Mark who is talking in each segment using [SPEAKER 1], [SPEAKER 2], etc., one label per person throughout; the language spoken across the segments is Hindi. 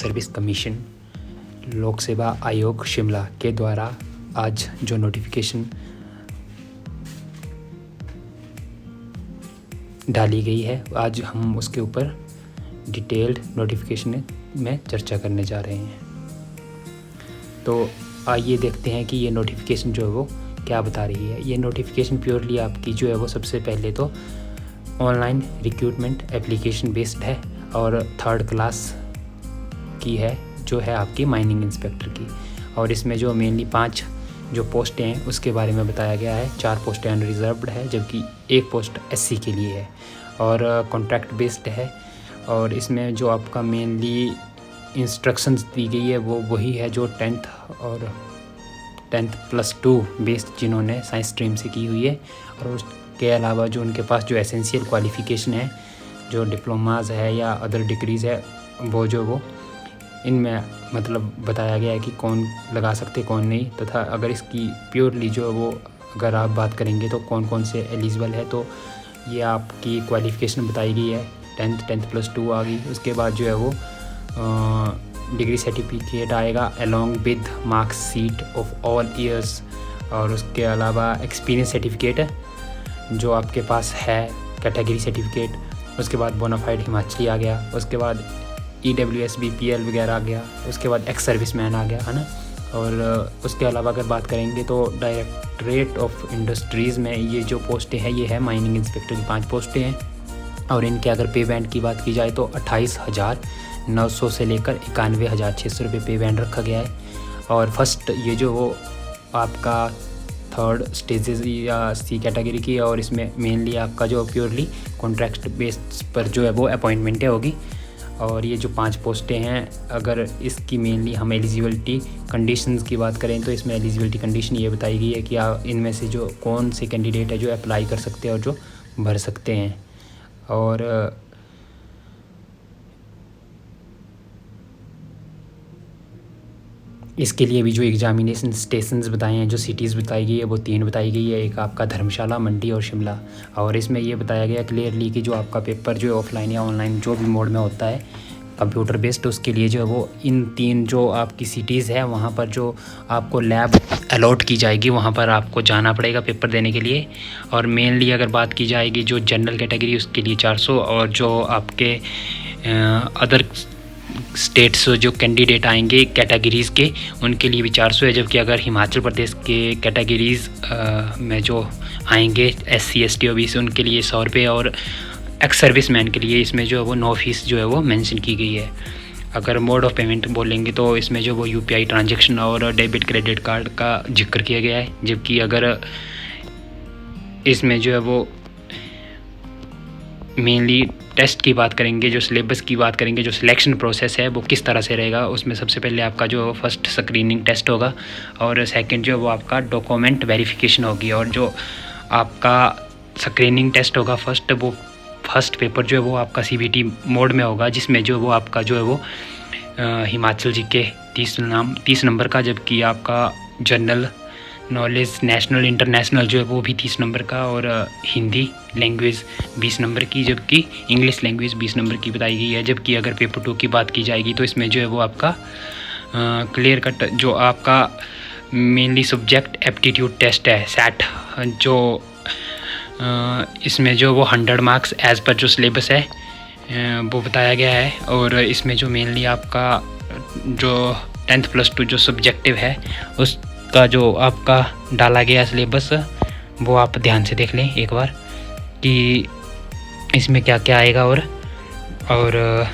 [SPEAKER 1] सर्विस कमीशन लोक सेवा आयोग शिमला के द्वारा आज जो नोटिफिकेशन डाली गई है, आज हम उसके ऊपर डिटेल्ड नोटिफिकेशन में चर्चा करने जा रहे हैं। तो आइए देखते हैं कि ये नोटिफिकेशन जो है वो क्या बता रही है। ये नोटिफिकेशन प्योरली आपकी जो है वो सबसे पहले तो ऑनलाइन रिक्रूटमेंट एप्लीकेशन बेस्ड है और 3rd क्लास की है, जो है आपकी माइनिंग इंस्पेक्टर की। और इसमें जो मेनली 5 जो पोस्टें हैं उसके बारे में बताया गया है। 4 पोस्टें अनरिजर्व्ड है, जबकि 1 पोस्ट SC के लिए है और कॉन्ट्रैक्ट बेस्ड है। और इसमें जो आपका मेनली इंस्ट्रक्शंस दी गई है वो वही है जो 10th और 10+2 बेस्ड जिन्होंने साइंस स्ट्रीम से की हुई है। और उसके अलावा जो उनके पास जो एसेंशियल क्वालिफ़िकेशन है, जो डिप्लोमाज है या अदर डिग्रीज़ है, वो इनमें मतलब बताया गया है कि कौन लगा सकते कौन नहीं। तथा अगर इसकी प्योरली जो वो अगर आप बात करेंगे तो कौन कौन से एलिजिबल है, तो ये आपकी क्वालिफ़िकेशन बताई गई है। 10+2 आ गई। उसके बाद जो है वो डिग्री सर्टिफिकेट आएगा along with marksheet of all years. और उसके अलावा एक्सपीरियंस सर्टिफिकेट जो आपके पास है, कैटेगरी सर्टिफिकेट। उसके बाद बोनाफाइड हिमाचली आ गया। उसके बाद EWS BPL वगैरह आ गया। उसके बाद एक्स सर्विस मैन आ गया, है ना। और उसके अलावा अगर बात करेंगे तो डायरेक्टरेट ऑफ इंडस्ट्रीज़ में ये जो पोस्टें हैं ये है माइनिंग इंस्पेक्टर की 5 पोस्टें हैं। और इनके अगर पे बैंड की बात की जाए तो 28,900 से लेकर 91,600 रुपये पे बैंड रखा गया है। और फर्स्ट ये जो वो आपका 3rd स्टेजेस या C कैटेगरी की है, और इसमें मेनली आपका जो प्योरली कॉन्ट्रैक्ट बेस पर जो है वो अपॉइंटमेंटें होगी। और ये जो 5 पोस्टें हैं, अगर इसकी मेनली हम एलिजिबिलिटी कंडीशंस की बात करें तो इसमें एलिजिबिलिटी कंडीशन ये बताई गई है कि इनमें से जो कौन से कैंडिडेट है जो अप्लाई कर सकते हैं और जो भर सकते हैं। और इसके लिए भी जो एग्जामिनेशन स्टेशंस बताए हैं, जो सिटीज़ बताई गई है वो 3 बताई गई है। एक आपका धर्मशाला, मंडी और शिमला। और इसमें ये बताया गया क्लियरली कि जो आपका पेपर जो है ऑफलाइन या ऑनलाइन जो भी मोड में होता है कंप्यूटर बेस्ड, उसके लिए जो है वो इन 3 जो आपकी सिटीज़ है वहाँ पर जो आपको लैब अलॉट की जाएगी वहाँ पर आपको जाना पड़ेगा पेपर देने के लिए। और मेनली अगर बात की जाएगी जो जनरल कैटेगरी उसके लिए 400, और जो आपके अदर स्टेट्स जो कैंडिडेट आएंगे कैटेगरीज़ के उनके लिए भी 400 है। जबकि अगर हिमाचल प्रदेश के कैटेगरीज़ में जो आएंगे SC ST OBC उनके लिए 100 रुपये। और एक्स सर्विस मैन के लिए इसमें जो है वो 9 फीस जो है वो मेंशन की गई है। अगर मोड ऑफ पेमेंट बोलेंगे तो इसमें जो वो UPI ट्रांजैक्शन और डेबिट क्रेडिट कार्ड का जिक्र किया गया है। जबकि अगर इसमें जो है वो मेनली टेस्ट की बात करेंगे, जो सिलेबस की बात करेंगे, जो सिलेक्शन प्रोसेस है वो किस तरह से रहेगा, उसमें सबसे पहले आपका जो फर्स्ट स्क्रीनिंग टेस्ट होगा और सेकंड जो वो आपका डॉक्यूमेंट वेरिफिकेशन होगी। और जो आपका स्क्रीनिंग टेस्ट होगा फर्स्ट पेपर जो है वो आपका CBT मोड में होगा, जिसमें जो वो आपका जो है वो हिमाचल GK 30 नंबर का, जबकि आपका जनरल नॉलेज नेशनल इंटरनेशनल जो है वो भी 30 नंबर का, और हिंदी लैंग्वेज 20 नंबर की, जबकि इंग्लिश लैंग्वेज 20 नंबर की बताई गई है। जबकि अगर पेपर 2 की बात की जाएगी तो इसमें जो है वो आपका क्लियर कट जो आपका मेनली सब्जेक्ट एप्टीट्यूड टेस्ट है SAT, जो इसमें जो वो 100 मार्क्स एज़ पर जो सिलेबस है वो बताया गया है। और इसमें जो मेनली आपका जो 10+2 जो सब्जेक्टिव है उसका जो आपका डाला गया सिलेबस वो आप ध्यान से देख लें एक बार कि इसमें क्या क्या आएगा। और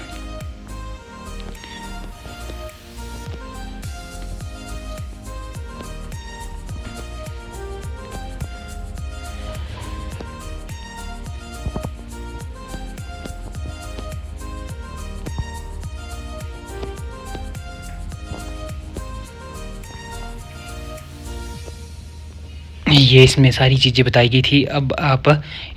[SPEAKER 1] ये इसमें सारी चीज़ें बताई गई थी। अब आप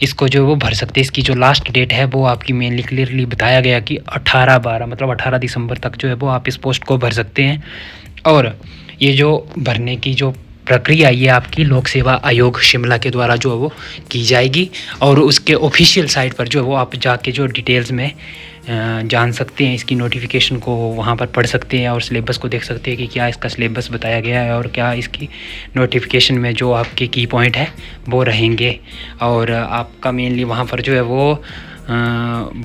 [SPEAKER 1] इसको जो वो भर सकते हैं। इसकी जो लास्ट डेट है वो आपकी मेनली क्लियरली बताया गया कि 18/12 मतलब 18 दिसंबर तक जो है वो आप इस पोस्ट को भर सकते हैं। और ये जो भरने की जो प्रक्रिया ये आपकी लोक सेवा आयोग शिमला के द्वारा जो है वो की जाएगी। और उसके ऑफिशियल साइट पर जो है वो आप जाके जो डिटेल्स में जान सकते हैं, इसकी नोटिफिकेशन को वहाँ पर पढ़ सकते हैं और सिलेबस को देख सकते हैं कि क्या इसका सिलेबस बताया गया है और क्या इसकी नोटिफिकेशन में जो आपके की पॉइंट है वो रहेंगे। और आपका मेनली वहाँ पर जो है वो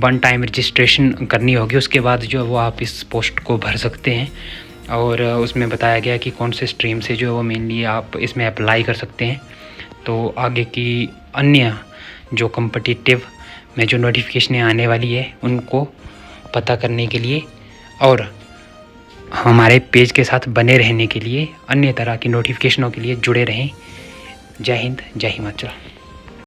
[SPEAKER 1] 1 टाइम रजिस्ट्रेशन करनी होगी, उसके बाद जो है वो आप इस पोस्ट को भर सकते हैं। और उसमें बताया गया कि कौन से स्ट्रीम से जो है वो मेनली आप इसमें अप्लाई कर सकते हैं। तो आगे की अन्य जो कॉम्पिटिटिव में जो नोटिफिकेशनें आने वाली है उनको पता करने के लिए और हमारे पेज के साथ बने रहने के लिए, अन्य तरह की नोटिफिकेशनों के लिए जुड़े रहें। जय हिंद, जय हिमाचल।